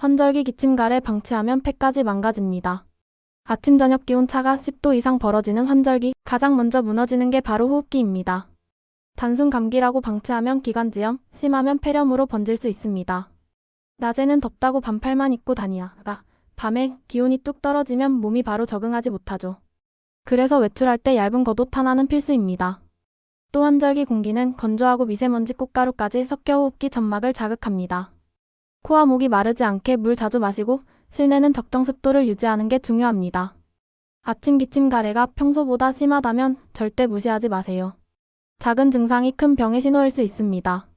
환절기 기침 가래 방치하면 폐까지 망가집니다. 아침 저녁 기온차가 10도 이상 벌어지는 환절기, 가장 먼저 무너지는 게 바로 호흡기입니다. 단순 감기라고 방치하면 기관지염, 심하면 폐렴으로 번질 수 있습니다. 낮에는 덥다고 반팔만 입고 다니다가 밤에 기온이 뚝 떨어지면 몸이 바로 적응하지 못하죠. 그래서 외출할 때 얇은 겉옷 하나는 필수입니다. 또 환절기 공기는 건조하고 미세먼지 꽃가루까지 섞여 호흡기 점막을 자극합니다. 코와 목이 마르지 않게 물 자주 마시고 실내는 적정 습도를 유지하는 게 중요합니다. 아침 기침 가래가 평소보다 심하다면 절대 무시하지 마세요. 작은 증상이 큰 병의 신호일 수 있습니다.